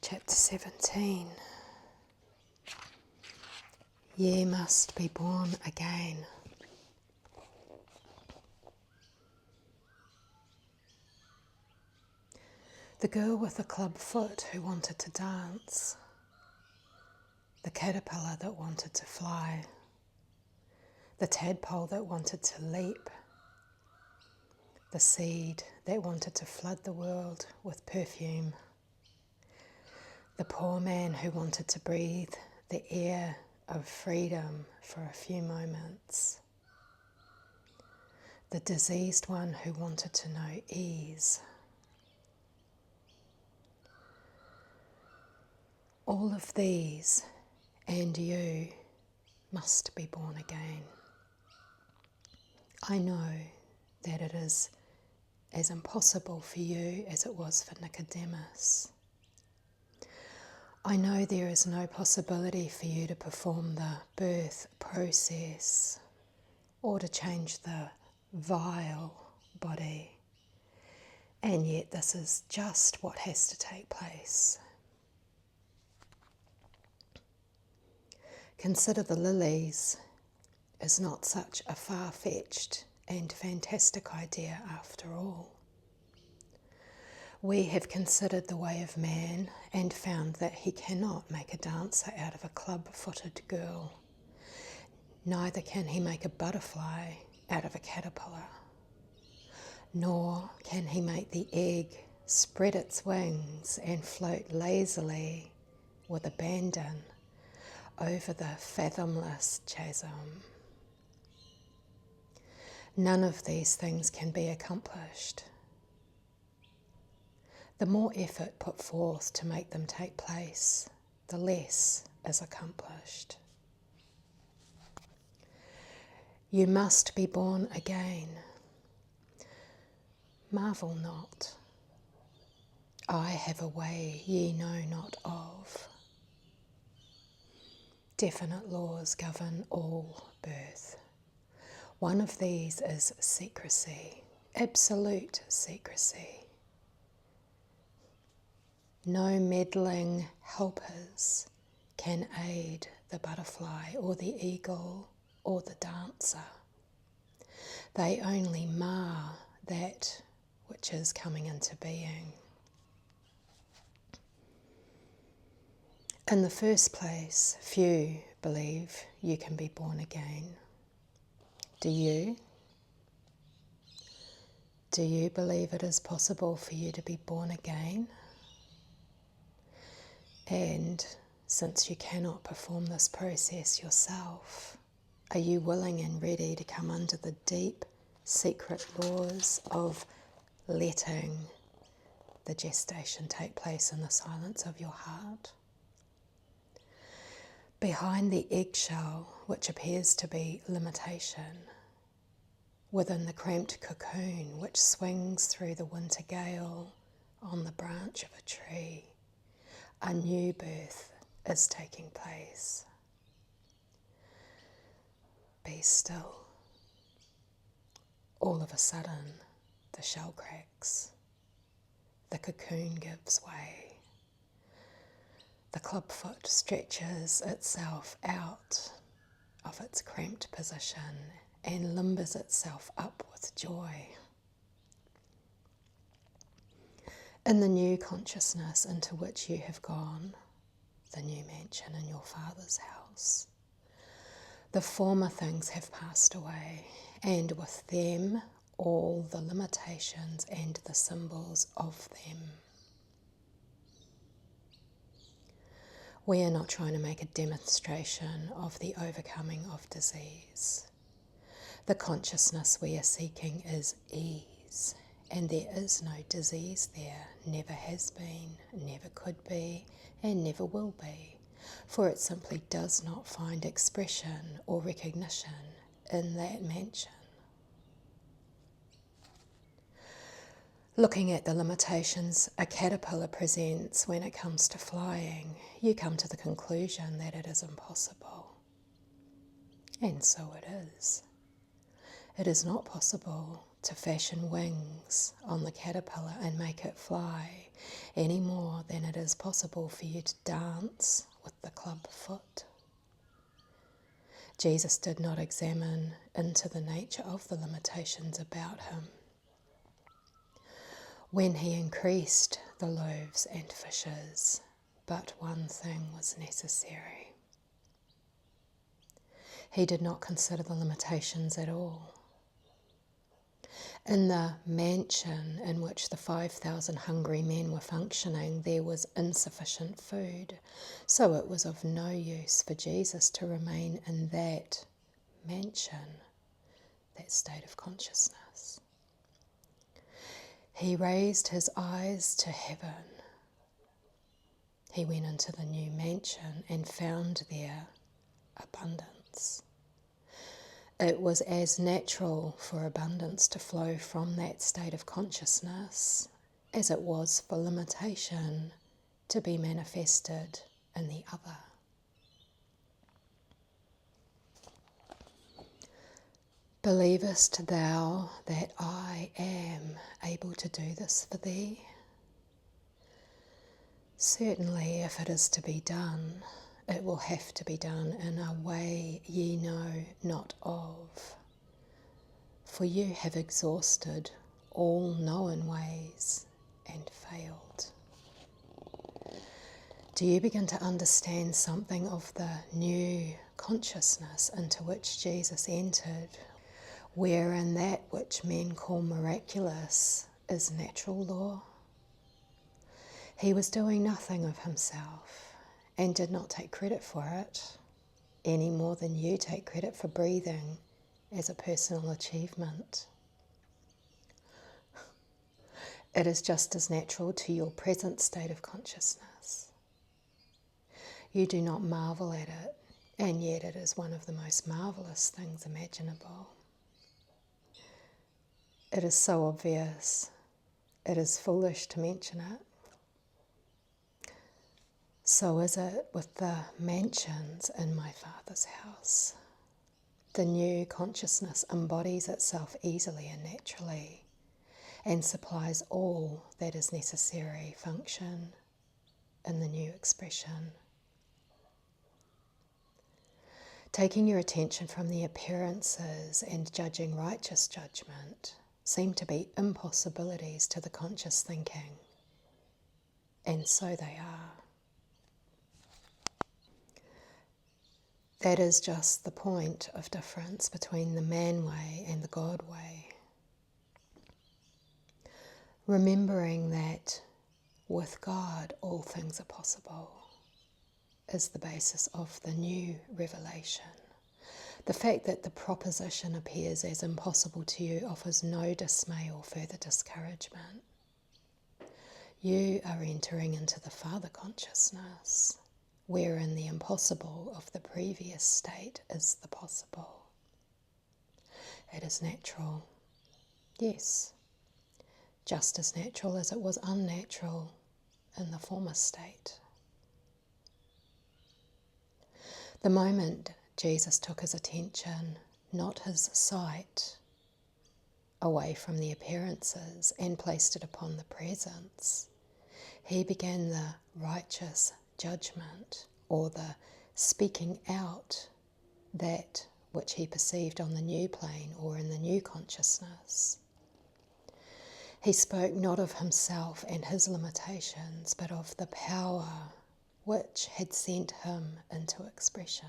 Chapter 17. Ye must be born again. The girl with the club foot who wanted to dance, the caterpillar that wanted to fly, the tadpole that wanted to leap, the seed that wanted to flood the world with perfume, the poor man who wanted to breathe the air of freedom for a few moments, the diseased one who wanted to know ease. All of these and you must be born again. I know that it is as impossible for you as it was for Nicodemus. I know there is no possibility for you to perform the birth process or to change the vile body, and yet this is just what has to take place. Consider the lilies is not such a far-fetched and fantastic idea after all. We have considered the way of man and found that he cannot make a dancer out of a club-footed girl. Neither can he make a butterfly out of a caterpillar. Nor can he make the egg spread its wings and float lazily with abandon over the fathomless chasm. None of these things can be accomplished. The more effort put forth to make them take place, the less is accomplished. You must be born again. Marvel not. I have a way ye know not of. Definite laws govern all birth. One of these is secrecy, absolute secrecy. No meddling helpers can aid the butterfly or the eagle or the dancer. They only mar that which is coming into being. In the first place, few believe you can be born again. Do you? Do you believe it is possible for you to be born again? And since you cannot perform this process yourself, are you willing and ready to come under the deep, secret laws of letting the gestation take place in the silence of your heart? Behind the eggshell, which appears to be limitation, within the cramped cocoon which swings through the winter gale on the branch of a tree, a new birth is taking place. Be still. All of a sudden, the shell cracks. The cocoon gives way. The clubfoot stretches itself out of its cramped position and limbers itself up with joy. In the new consciousness into which you have gone, the new mansion in your Father's house, the former things have passed away, and with them all the limitations and the symbols of them. We are not trying to make a demonstration of the overcoming of disease. The consciousness we are seeking is ease, and there is no disease there, never has been, never could be, and never will be, for it simply does not find expression or recognition in that mansion. Looking at the limitations a caterpillar presents when it comes to flying, you come to the conclusion that it is impossible. And so it is. It is not possible to fashion wings on the caterpillar and make it fly any more than it is possible for you to dance with the club foot. Jesus did not examine into the nature of the limitations about him. When he increased the loaves and fishes, but one thing was necessary. He did not consider the limitations at all. In the mansion in which the 5,000 hungry men were functioning, there was insufficient food, so it was of no use for Jesus to remain in that mansion, that state of consciousness. He raised his eyes to heaven. He went into the new mansion and found there abundance. It was as natural for abundance to flow from that state of consciousness as it was for limitation to be manifested in the other. Believest thou that I am able to do this for thee? Certainly, if it is to be done, it will have to be done in a way ye know not of. For you have exhausted all known ways and failed. Do you begin to understand something of the new consciousness into which Jesus entered, wherein that which men call miraculous is natural law? He was doing nothing of himself and did not take credit for it, any more than you take credit for breathing as a personal achievement. It is just as natural to your present state of consciousness. You do not marvel at it, and yet it is one of the most marvelous things imaginable. It is so obvious, it is foolish to mention it. So is it with the mansions in my Father's house. The new consciousness embodies itself easily and naturally and supplies all that is necessary function in the new expression. Taking your attention from the appearances and judging righteous judgment seem to be impossibilities to the conscious thinking, and so they are. That is just the point of difference between the man way and the God way. Remembering that with God all things are possible is the basis of the new revelation. The fact that the proposition appears as impossible to you offers no dismay or further discouragement. You are entering into the Father consciousness, wherein the impossible of the previous state is the possible. It is natural, yes, just as natural as it was unnatural in the former state. The moment Jesus took his attention, not his sight, away from the appearances and placed it upon the presence, he began the righteous judgment, or the speaking out that which he perceived on the new plane or in the new consciousness. He spoke not of himself and his limitations, but of the power which had sent him into expression.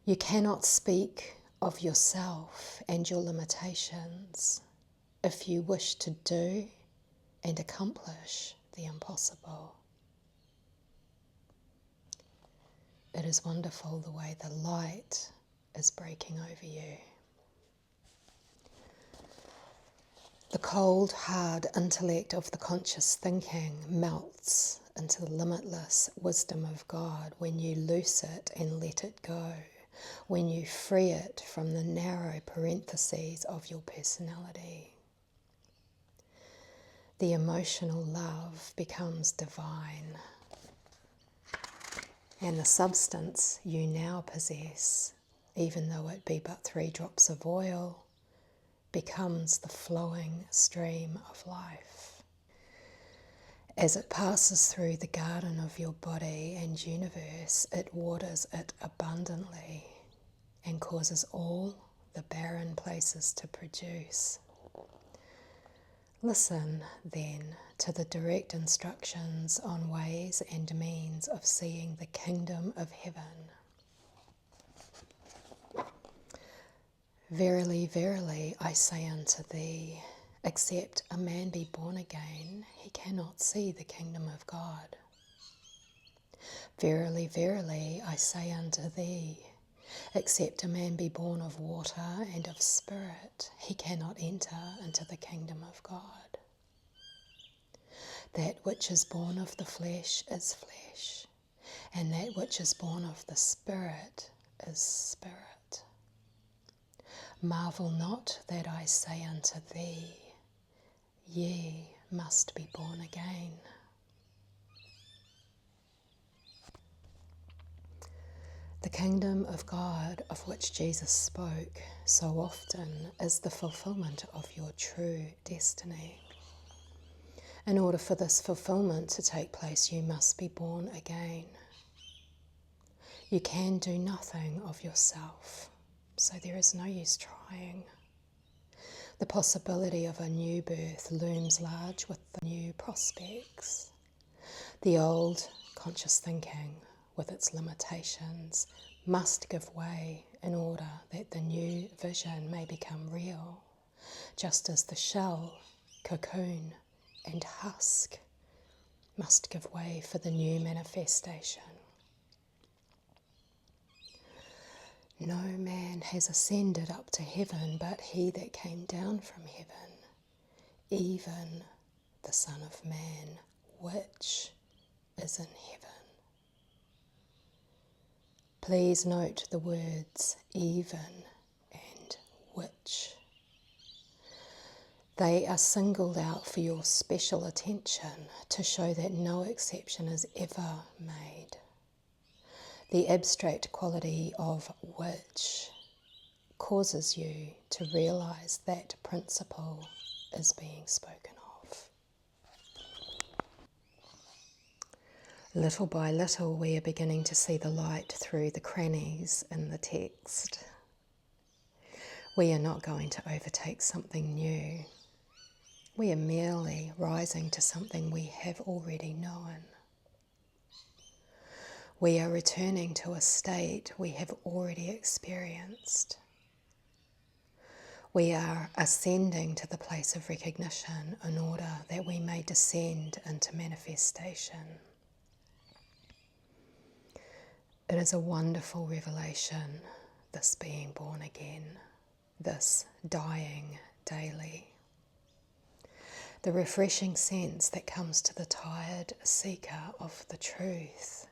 You cannot speak of yourself and your limitations if you wish to do and accomplish the impossible. It is wonderful the way the light is breaking over you. The cold, hard intellect of the conscious thinking melts into the limitless wisdom of God when you loose it and let it go, when you free it from the narrow parentheses of your personality. The emotional love becomes divine, and the substance you now possess, even though it be but 3 drops of oil, becomes the flowing stream of life. As it passes through the garden of your body and universe, it waters it abundantly and causes all the barren places to produce. Listen, then, to the direct instructions on ways and means of seeing the kingdom of heaven. Verily, verily, I say unto thee, except a man be born again, he cannot see the kingdom of God. Verily, verily, I say unto thee, except a man be born of water and of spirit, he cannot enter into the kingdom of God. That which is born of the flesh is flesh, and that which is born of the Spirit is spirit. Marvel not that I say unto thee, ye must be born again. The kingdom of God of which Jesus spoke so often is the fulfillment of your true destiny. In order for this fulfillment to take place, you must be born again. You can do nothing of yourself, so there is no use trying. The possibility of a new birth looms large with the new prospects. The old conscious thinking, with its limitations, must give way in order that the new vision may become real, just as the shell, cocoon, and husk must give way for the new manifestation. No man has ascended up to heaven but he that came down from heaven, even the Son of Man, which is in heaven. Please note the words even and which. They are singled out for your special attention to show that no exception is ever made. The abstract quality of which causes you to realize that principle is being spoken of. Little by little, we are beginning to see the light through the crannies in the text. We are not going to overtake something new. We are merely rising to something we have already known. We are returning to a state we have already experienced. We are ascending to the place of recognition in order that we may descend into manifestation. It is a wonderful revelation, this being born again, this dying daily. The refreshing sense that comes to the tired seeker of the truth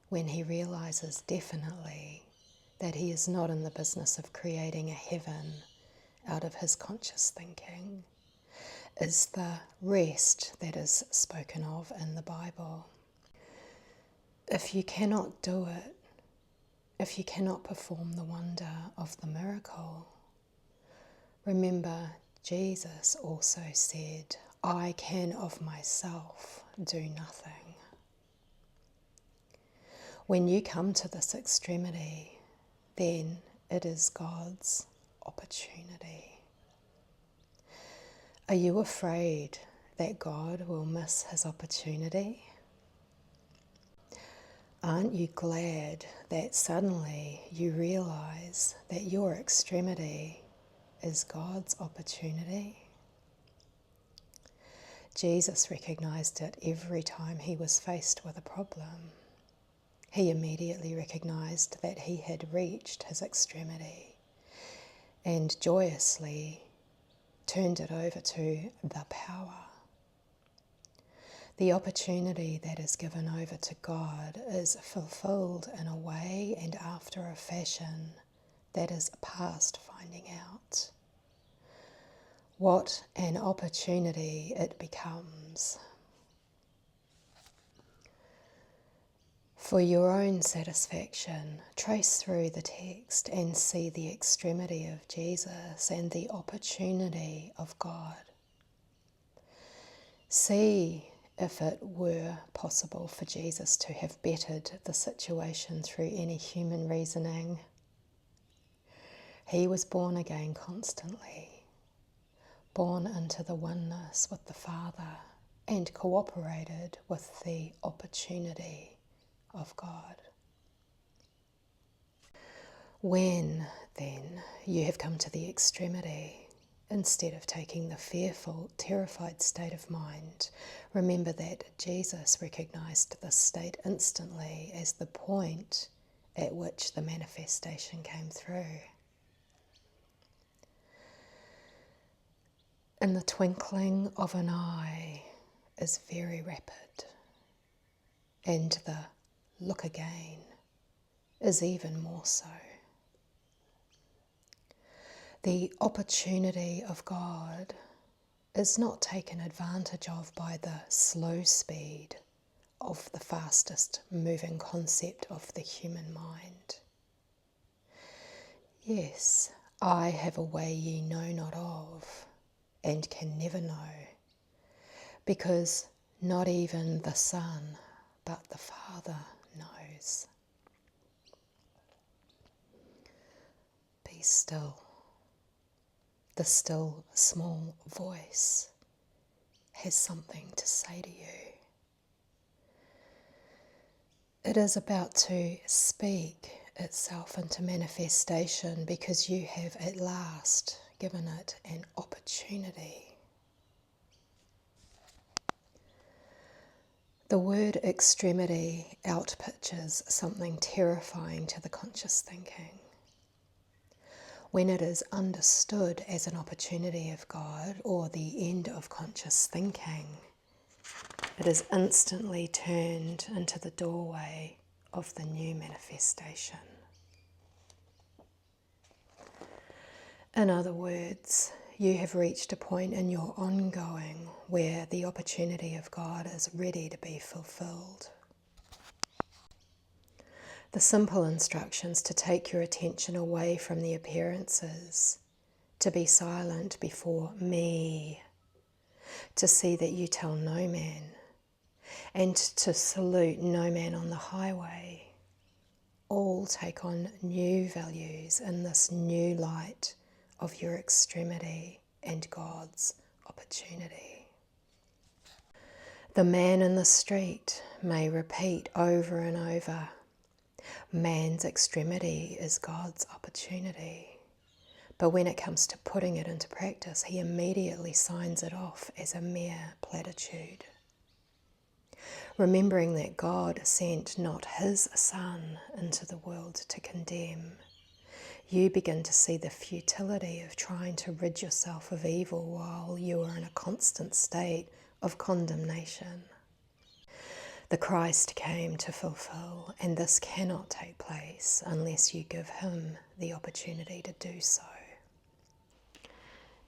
when he realizes definitely that he is not in the business of creating a heaven out of his conscious thinking, is the rest that is spoken of in the Bible. If you cannot do it, if you cannot perform the wonder of the miracle, remember Jesus also said, I can of myself do nothing. When you come to this extremity, then it is God's opportunity. Are you afraid that God will miss his opportunity? Aren't you glad that suddenly you realize that your extremity is God's opportunity? Jesus recognized it every time he was faced with a problem. He immediately recognized that he had reached his extremity and joyously turned it over to the power. The opportunity that is given over to God is fulfilled in a way and after a fashion that is past finding out. What an opportunity it becomes. For your own satisfaction, trace through the text and see the extremity of Jesus and the opportunity of God. See if it were possible for Jesus to have bettered the situation through any human reasoning. He was born again constantly, born into the oneness with the Father, and cooperated with the opportunity of God. When, then, you have come to the extremity, instead of taking the fearful, terrified state of mind, remember that Jesus recognized this state instantly as the point at which the manifestation came through. And the twinkling of an eye is very rapid, and the look again is even more so. The opportunity of God is not taken advantage of by the slow speed of the fastest moving concept of the human mind. Yes, I have a way ye know not of, and can never know, because not even the Son, but the Father knows. Be still. The still, small voice has something to say to you. It is about to speak itself into manifestation because you have at last given it an opportunity. The word extremity outpitches something terrifying to the conscious thinking. When it is understood as an opportunity of God or the end of conscious thinking, it is instantly turned into the doorway of the new manifestation. In other words, you have reached a point in your ongoing where the opportunity of God is ready to be fulfilled. The simple instructions to take your attention away from the appearances, to be silent before me, to see that you tell no man, and to salute no man on the highway, all take on new values in this new light of your extremity and God's opportunity. The man in the street may repeat over and over, man's extremity is God's opportunity. But when it comes to putting it into practice, he immediately signs it off as a mere platitude. Remembering that God sent not his Son into the world to condemn, you begin to see the futility of trying to rid yourself of evil while you are in a constant state of condemnation. The Christ came to fulfill, and this cannot take place unless you give him the opportunity to do so.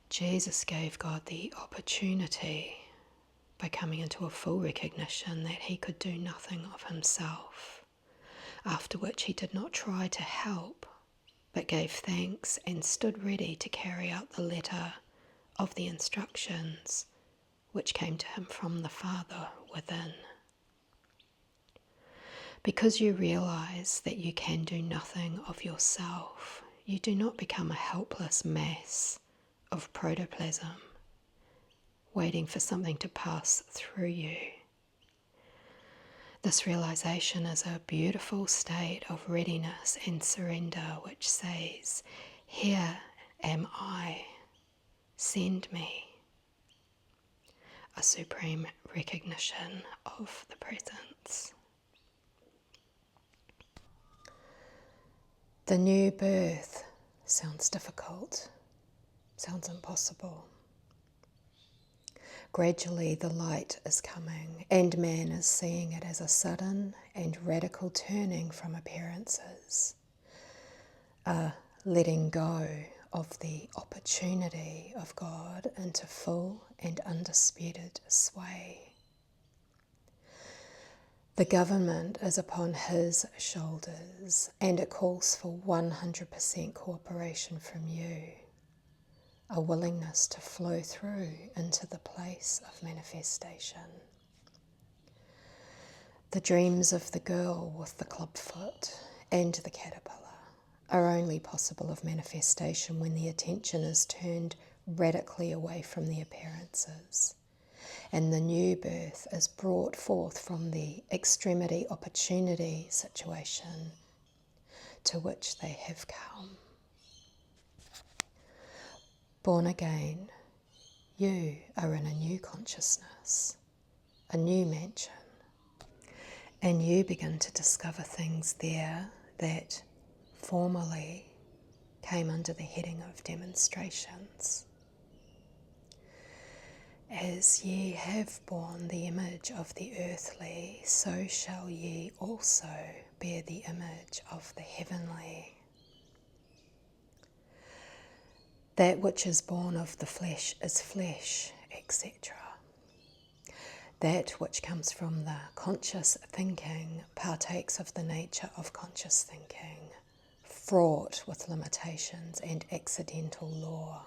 Jesus gave God the opportunity by coming into a full recognition that he could do nothing of himself, after which he did not try to help, but gave thanks and stood ready to carry out the letter of the instructions which came to him from the Father within. Because you realize that you can do nothing of yourself, you do not become a helpless mass of protoplasm, waiting for something to pass through you. This realization is a beautiful state of readiness and surrender which says, "Here am I, send me." A supreme recognition of the presence. The new birth sounds difficult, sounds impossible. Gradually the light is coming, and man is seeing it as a sudden and radical turning from appearances, a letting go of the opportunity of God into full and undisputed sway. The government is upon his shoulders, and it calls for 100% cooperation from you, a willingness to flow through into the place of manifestation. The dreams of the girl with the clubfoot and the caterpillar are only possible of manifestation when the attention is turned radically away from the appearances, and the new birth is brought forth from the extremity opportunity situation to which they have come. Born again, you are in a new consciousness, a new mansion, and you begin to discover things there that formerly came under the heading of demonstrations. As ye have borne the image of the earthly, so shall ye also bear the image of the heavenly. That which is born of the flesh is flesh, etc. That which comes from the conscious thinking partakes of the nature of conscious thinking, fraught with limitations and accidental law.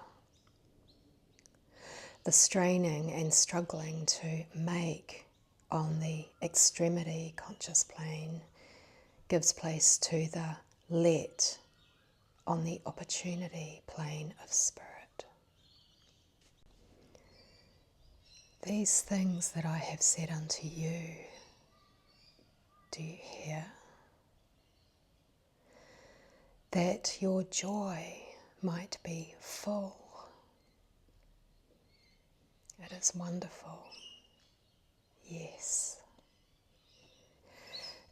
The straining and struggling to make on the extremity conscious plane gives place to the let on the opportunity plane of spirit. These things that I have said unto you, do you hear? That your joy might be full. It is wonderful. Yes.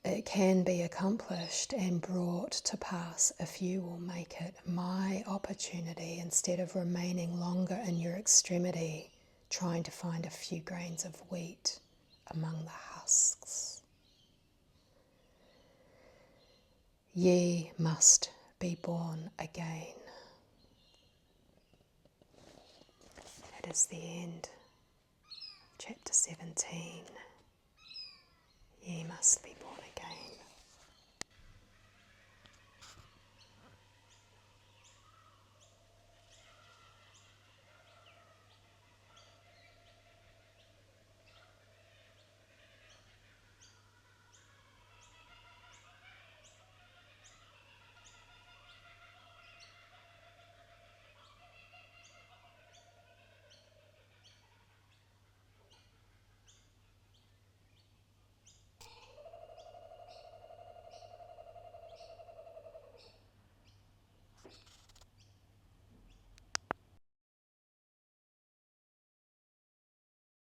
It can be accomplished and brought to pass if you will make it my opportunity instead of remaining longer in your extremity, trying to find a few grains of wheat among the husks. Ye must be born again. It is the end. Chapter 17. Ye must be born again.